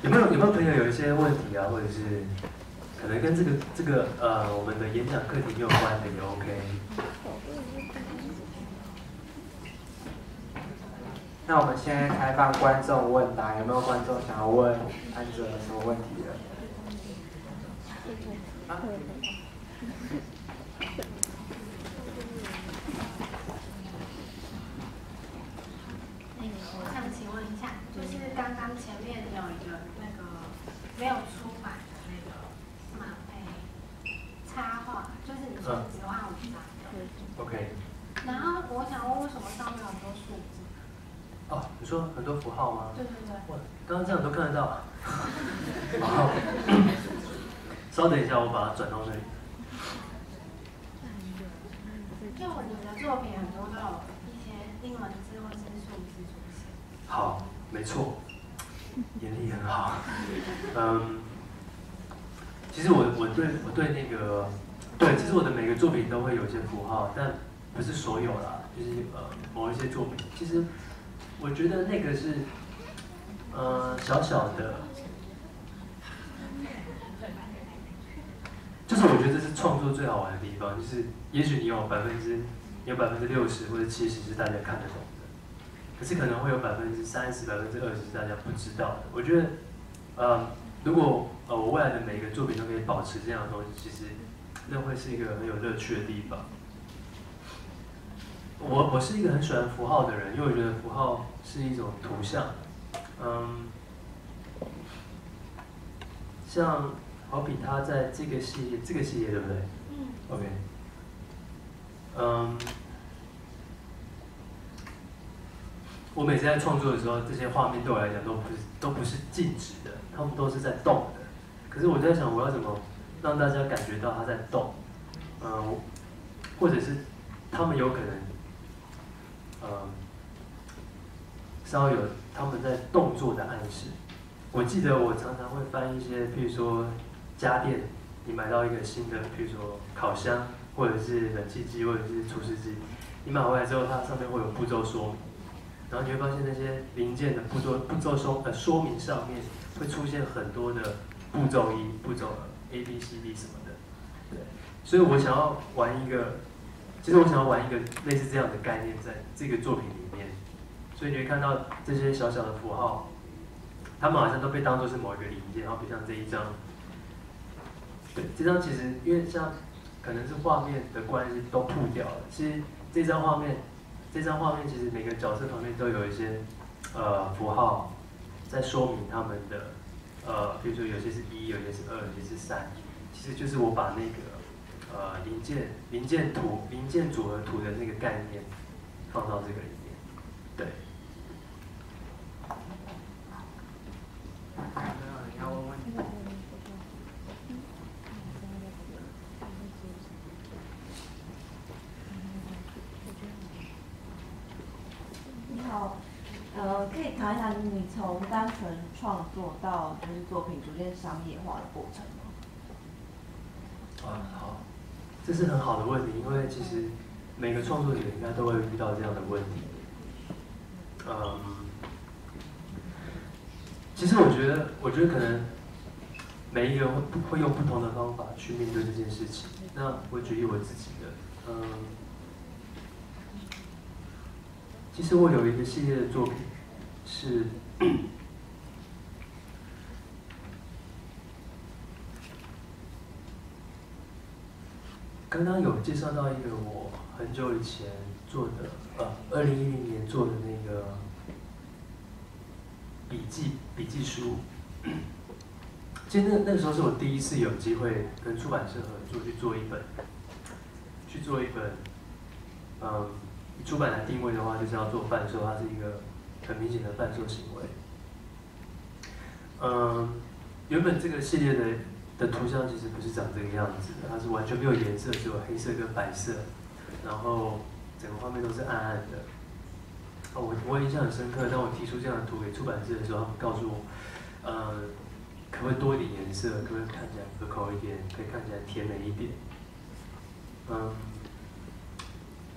有没有朋友有一些问题啊，或者是可能跟这个我们的演讲课题有关的也 OK。那我们现在开放观众问答，有没有观众想要问安哲什么问题的？啊？我想请问一下，就是刚刚前面有一个那个没有出版的那个什么插画，就是你说只画5张的。OK。然后我想问，为什么上面有很多数字？哦，你说很多符号吗？对对对。哇，刚刚这样都看得到。好，稍等一下，我把它转到那里。就你的作品很多都有一些英文字或是数字出现。好，没错，眼力很好。其实我对那个，对，其实我的每个作品都会有一些符号，但不是所有啦，就是某一些作品，其实我觉得那个是小小的，就是我觉得这是创作最好玩的地方，就是也许你有60%或者70%是大家看得懂的，可是可能会有30%、20%是大家不知道的。我觉得，如果我未来的每个作品都可以保持这样的东西，其实那会是一个很有乐趣的地方。我是一个很喜欢符号的人，因为我觉得符号是一种图像，像好比他在这个系列对不对？OK，我每次在创作的时候，这些画面对我来讲都不是静止的，他们都是在动的。可是我在想，我要怎么让大家感觉到他在动？或者是他们有可能，稍有他们在动作的暗示。我记得我常常会翻一些，譬如说家电，你买到一个新的，譬如说烤箱，或者是冷气机，或者是除湿机，你买回来之后，它上面会有步骤说明，然后你会发现那些零件的步骤说明上面会出现很多的步骤1、步骤2 ABCD 什么的，对，所以我想要玩一个，其实我想要玩一个类似这样的概念在这个作品里面，所以你会看到这些小小的符号。他们好像都被当作是某一个零件，好比像这一张，对，这张其实因为像可能是画面的关系都铺掉了，其实这张画面其实每个角色旁边都有一些符号在说明他们的比如说有些是1，有些是2，有些是3，其实就是我把那个零件组合图的那个概念放到这个里面，对。你要问问题？你好，可以谈一谈你从单纯创作到就是作品逐渐商业化的过程吗？好，这是很好的问题，因为其实每个创作者应该都会遇到这样的问题。其实我觉得可能每一个人会用不同的方法去面对这件事情。那我举例我自己的，其实我有一个系列的作品是，刚刚有介绍到一个我很久以前做的，2010年做的那个笔记书。其实那个时候是我第一次有机会跟出版社合作去做一本，出版来定位的话，就是要做贩售，它是一个很明显的贩售行为。原本这个系列的图像其实不是长这个样子的，它是完全没有颜色，只有黑色跟白色，然后整个画面都是暗暗的。我印象很深刻，当我提出这样的图给出版社的时候，他们告诉我，可不可以多一点颜色，可不可以看起来可口一点，可以看起来甜美一点。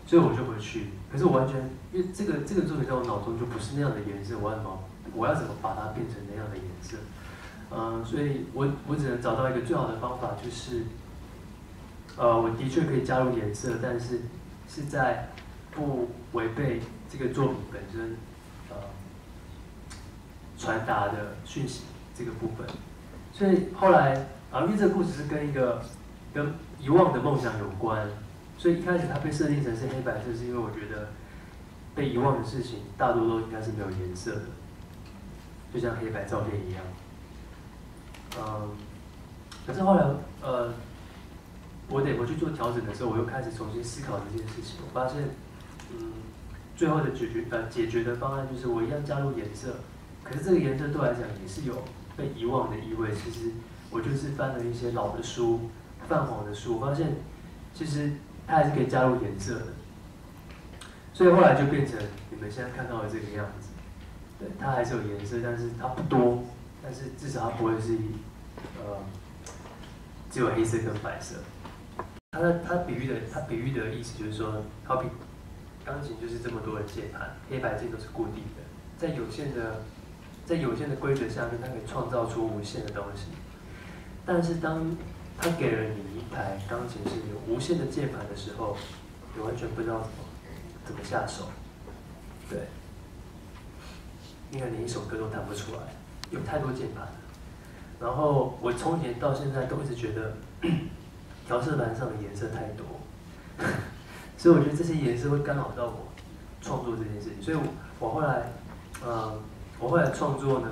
所以我就回去。可是我完全因为这个作品在我脑中就不是那样的颜色，我要怎么把它变成那样的颜色？所以我只能找到一个最好的方法，就是我的确可以加入颜色，但是是在不违背这个作品本身传达的讯息这个部分。所以后来因为这个故事是跟遗忘的梦想有关，所以一开始它被设定成是黑白色，是因为我觉得被遗忘的事情大多都应该是没有颜色的，就像黑白照片一样。可是后来我得回去做调整的时候，我又开始重新思考这件事情。我发现，最后的解决的方案就是我一样加入颜色，可是这个颜色对我来讲也是有被遗忘的意味。其实我就是翻了一些老的书，泛黄的书，我发现其实它还是可以加入颜色的。所以后来就变成你们现在看到的这个样子。对，它还是有颜色，但是它不多，但是至少它不会是只有黑色跟白色。它比喻的意思就是说，好比钢琴就是这么多的键盘，黑白键都是固定的，在有限的规则下面，它可以创造出无限的东西。但是当它给了你一台钢琴是有无限的键盘的时候，你完全不知道怎么下手。对，因为连一首歌都弹不出来，有太多键盘了。然后我从前到现在都一直觉得调色盘上的颜色太多，所以我觉得这些颜色会干扰到我创作这件事情。所以我后来创作呢，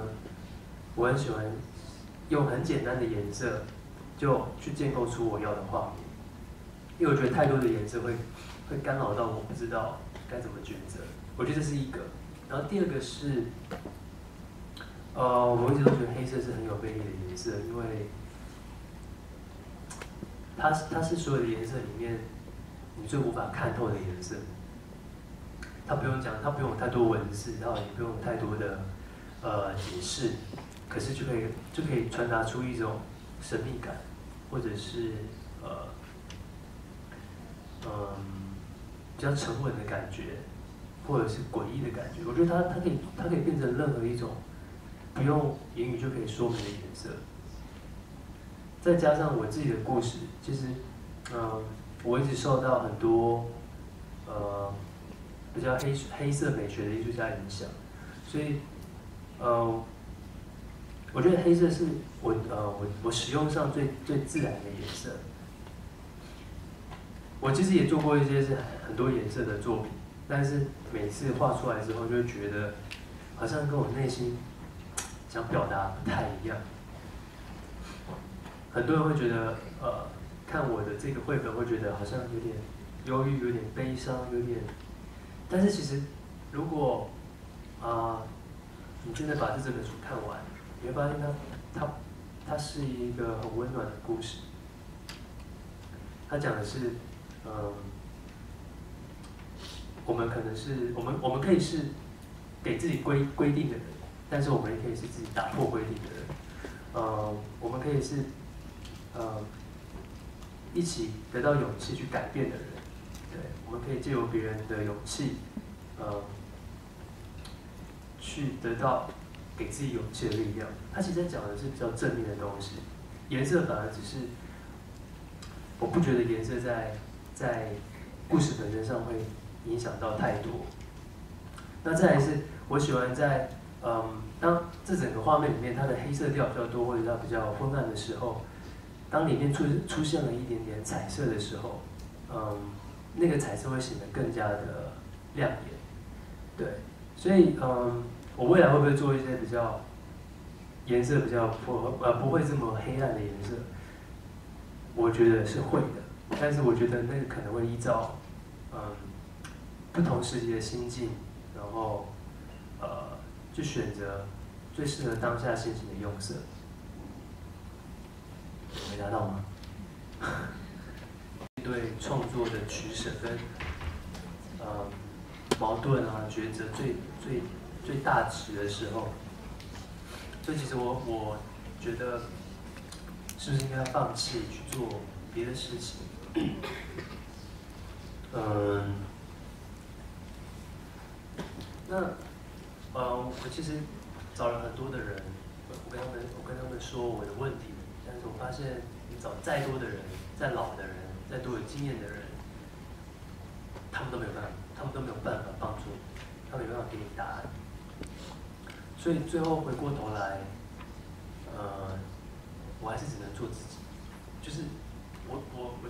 我很喜欢用很简单的颜色就去建构出我要的画面，因为我觉得太多的颜色会干扰到我不知道该怎么抉择。我觉得这是一个。然后第二个是，我一直都觉得黑色是很有魅力的颜色，因为它是所有的颜色里面你最无法看透的颜色。它不用讲，它不用有太多文字，然后也不用太多的解释，可是就可以传达出一种神秘感，或者是比较沉稳的感觉，或者是诡异的感觉。我觉得它可以变成任何一种不用言语就可以说明的颜色。再加上我自己的故事，其实我一直受到很多比较黑色美学的艺术家影响，所以我觉得黑色是我使用上最自然的颜色。我其实也做过一些是很多颜色的作品，但是每次画出来之后，就会觉得好像跟我内心想表达不太一样。很多人会觉得看我的这个绘本会觉得好像有点忧郁，有点悲伤，有点……但是其实如果你真的把这本书看完，你会发现它是一个很温暖的故事。它讲的是，我们可能是我们可以是给自己规定的人，但是我们也可以是自己打破规定的人。我们可以是一起得到勇气去改变的人。对，我们可以借由别人的勇气，去得到给自己勇气的力量。它其实在讲的是比较正面的东西，颜色反而只是，我不觉得颜色在故事本身上会影响到太多。那再来是，我喜欢在当这整个画面里面它的黑色调比较多，或者它比较昏暗的时候，当里面出现了一点点彩色的时候，那个彩色会显得更加的亮眼。对，所以我未来会不会做一些比较颜色比较不会这么黑暗的颜色？我觉得是会的，但是我觉得那个可能会依照不同时期的心境，然后去选择最适合当下心情的用色。回答到吗？对创作的取舍跟矛盾啊抉择最大值的时候，所以其实我觉得是不是应该放弃去做别的事情？那我其实找了很多的人，我跟他们说我的问题，但是我发现你找再多的人，再老的人，再多有经验的人，他们都没有办法帮助你，他们没办法给你答案。所以最后回过头来，我还是只能做自己，就是我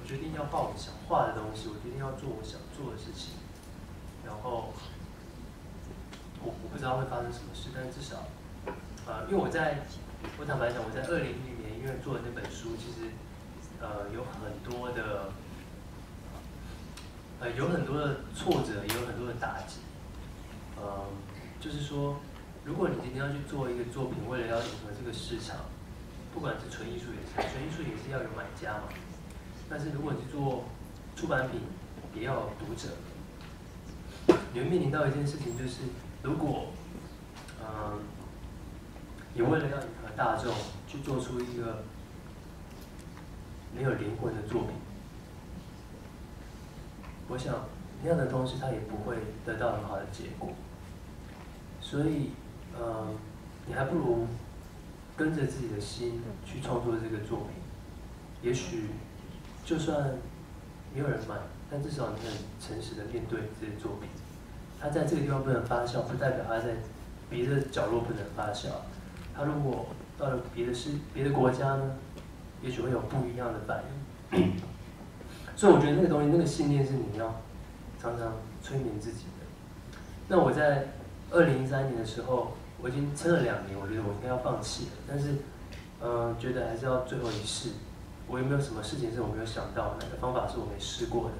决定要画我想画的东西，我决定要做我想做的事情，然后我不知道会发生什么事，但是至少，因为我坦白讲，我在2010年因为做的那本书，其实有很多的挫折，也有很多的打击，就是说，如果你今天要去做一个作品，为了要迎合这个市场，不管是纯艺术也是，纯艺术也是要有买家嘛。但是如果你是做出版品，也要有读者，你会面临到一件事情，就是如果你为了要迎合大众，去做出一个没有灵魂的作品，我想那样的东西它也不会得到很好的结果。所以，你还不如跟着自己的心去创作这个作品。也许就算没有人买，但至少你很诚实的面对这些作品。它在这个地方不能发酵，不代表它在别的角落不能发酵。它如果到了别的国家呢，也许会有不一样的反应。所以我觉得那个东西，那个信念是你要常常催眠自己的。那我在2013年的时候，我已经撑了2年，我觉得我应该要放弃了，但是，觉得还是要最后一试。我有没有什么事情是我没有想到，哪个方法是我没试过的？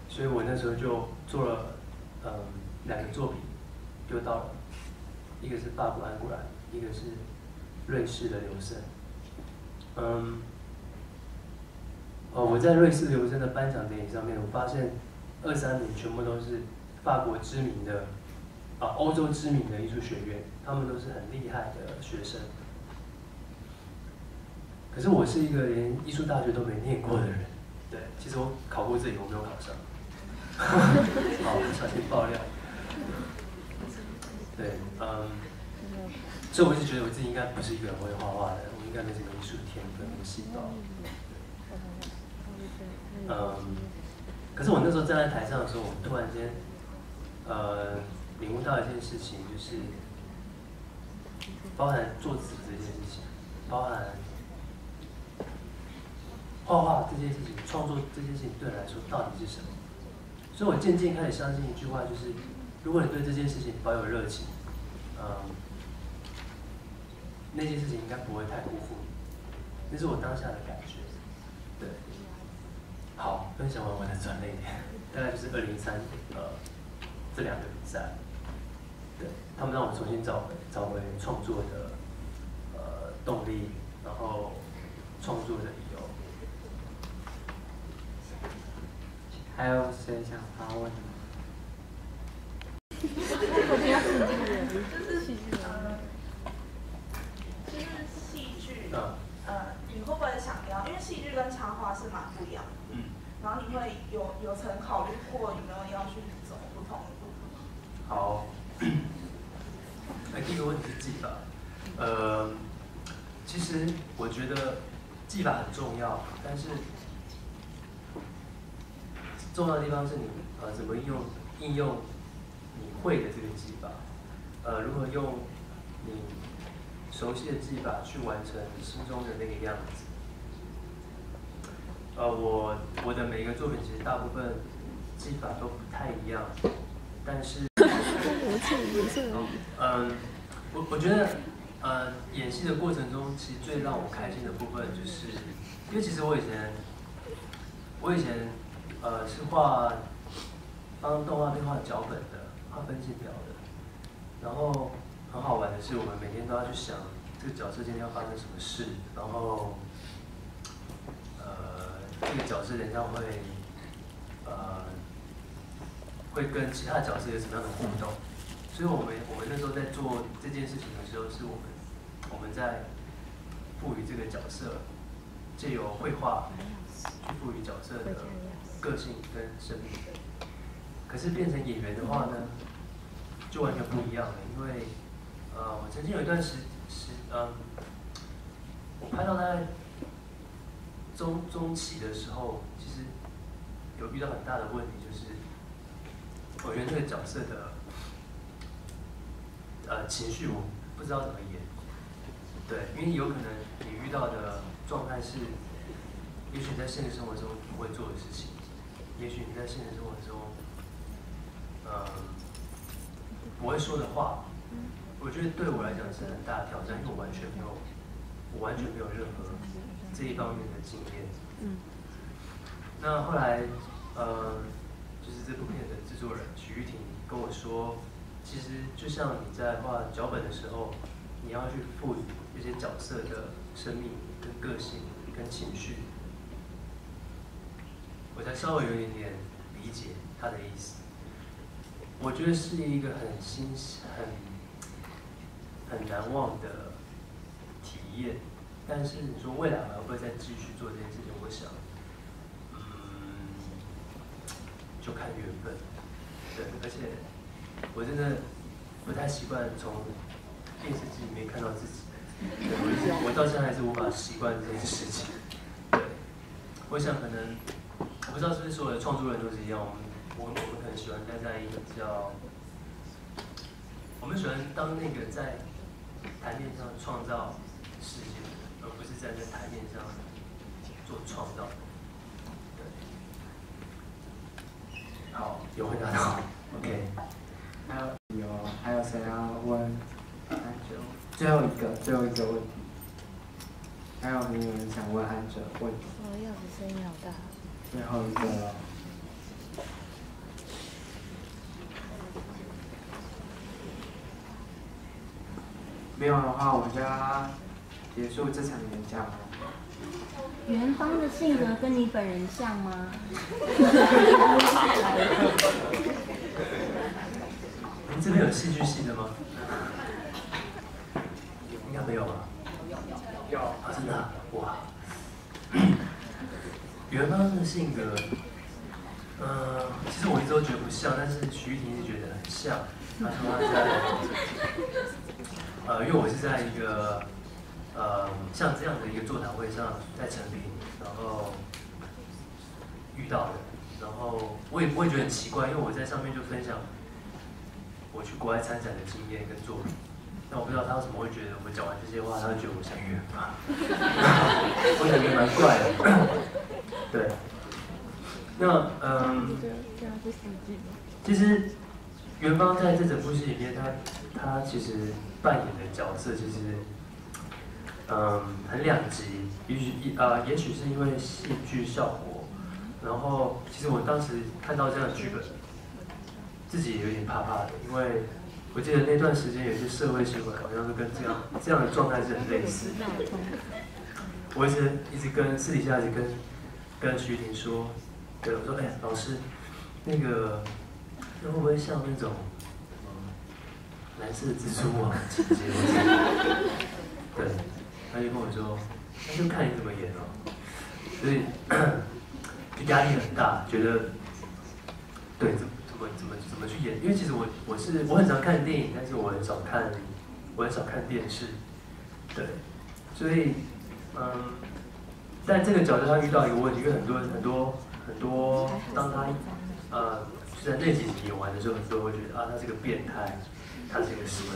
所以我那时候就做了2个作品，丢到了，一个是法国安古兰，一个是瑞士的琉森。我在瑞士琉森的颁奖典礼上面，我发现23名全部都是法国知名的。欧洲知名的艺术学院，他们都是很厉害的学生。可是我是一个连艺术大学都没念过的人，对，其实我考过这里，我没有考上。好，不小心爆料。对，所以我一直觉得我自己应该不是一个很会画画的人，我应该没什么艺术天分和细胞。可是我那时候站在台上的时候，我突然间，领悟到一件事情，就是包含做词这件事情，包含画画这件事情，创作这件事情对我来说到底是什么？所以我渐渐开始相信一句话，就是如果你对这件事情保有热情，那件事情应该不会太辜负你。那是我当下的感觉。对，好，分享完我的转捩点，大概就是2013这2个比赛。对，他们让我重新找回创作的动力，然后创作的理由。还有谁想发问的吗？就是戏剧，你会不会想要？因为戏剧跟插画是蛮不一样的。然后你会有曾考虑过有没有要去走不同的路吗？好，第一个问题是技法。其实我觉得技法很重要，但是重要的地方是你怎么应用你会的这个技法，如何用你熟悉的技法去完成你心中的那个样子。我的每一个作品其实大部分技法都不太一样，但是，我觉得演戏的过程中，其实最让我开心的部分就是，因为其实我以前是帮动画片画脚本的，画分镜表的，然后很好玩的是，我们每天都要去想这个角色今天要发生什么事，然后这个角色人家会跟其他角色有什么样的互动，所以我们那时候在做这件事情的时候，是我们在赋予这个角色，借由绘画去赋予角色的个性跟生命。可是变成演员的话呢，就完全不一样了，因为我曾经有一段我拍到大概中期的时候，其实有遇到很大的问题，就是我觉得这个角色的情绪我不知道怎么演，对，因为有可能你遇到的状态是，也许你在现实生活中不会做的事情，也许你在现实生活中不会说的话，我觉得对我来讲是很大的挑战，因为我完全没有任何这一方面的经验。那后来就是这部片的制作人许玉婷跟我说，其实就像你在画脚本的时候，你要去赋予这些角色的生命、跟个性、跟情绪，我才稍微有一点点理解他的意思。我觉得是一个很难忘的体验，但是你说未来还会不会再继续做这件事情，我想，就看缘分。对，而且我真的不太习惯从电视机里面看到自己，我到现在还是无法习惯这件事情。对，我想可能我不知道是不是所有的创作人都是一样，我们可能喜欢待在一个比较，我们喜欢当那个在台面上创造世界的人，而不是站在台面上做创造的。对，好，有回答到 ，OK。还有谁要问安哲？最后一个问题，还有没有人想问安哲问题？我要的声音好大。最后一个了。没有的话，我们就要结束这场演讲了。元芳的性格跟你本人像吗？您这边有戏剧系的吗？应该没有吧？有啊，真的哇！元芳的性格，其实我一直都觉得不像，但是徐玉婷是觉得很像。她说她在，因为我是在一个像这样的一个座谈会上，在成品，然后遇到的，然后我也不会觉得很奇怪，因为我在上面就分享我去国外参展的经验跟作品。但我不知道他为什么会觉得我讲完这些话，他会觉得我像元芳，我感觉蛮怪的。对，那其实元芳在这整部戏里面，他其实扮演的角色其实很两极，也许是因为戏剧效果，然后其实我当时看到这样的剧本，自己也有点怕怕的，因为我记得那段时间有些社会新闻好像是跟这样的状态是很类似的。我一直私底下一直跟徐婷说，对，我说老师，那个会不会像那种蓝色蜘蛛网情节？对，他就跟我说，那就看你怎么演了。所以就压力很大，觉得对怎么去演？因为其实我很常看电影，但是我很少看电视。对，所以但这个角色他遇到一个问题，因为很多，当他就在那几集演完的时候，很多人会觉得他是个变态，他是个什么。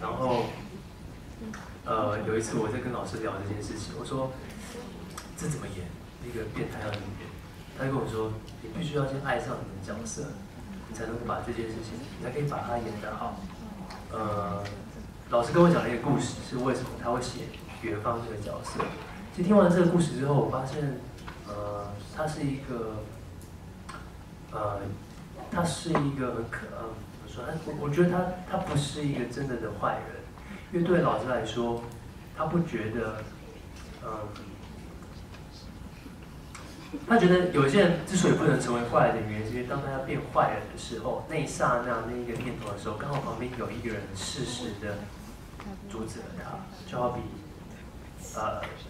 然后有一次我在跟老师聊这件事情，我说这怎么演？一个变态要怎么演？他就跟我说，你必须要先爱上你的角色，你才能把这件事情，你才可以把它演得好。老师跟我讲了一个故事，是为什么他会写元芳这个角色。其实听完这个故事之后，我发现，他是一个很怎么说？我觉得他不是一个真的的坏人，因为对老师来说，他不觉得，他觉得有些人之所以不能成为坏人的原因，是因为当他要变坏人的时候，那一刹那那一个念头的时候，刚好旁边有一个人适时的阻止了他，就好比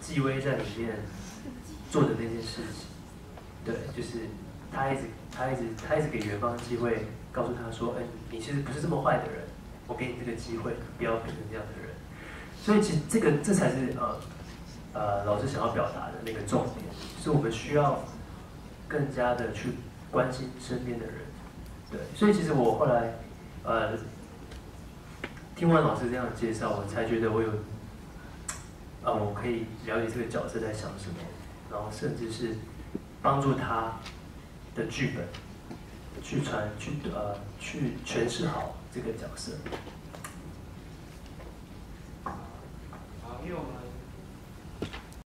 纪薇在里面做的那件事情，对，就是他一直给元芳机会告诉他说，哎，你其实不是这么坏的人，我给你这个机会，不要变成这样的人。所以其实这才是老师想要表达的那个重点，就是我们需要更加的去关心身边的人。对，所以其实我后来听完老师这样的介绍，我才觉得我可以了解这个角色在想什么，然后甚至是帮助他的剧本去诠释好这个角色。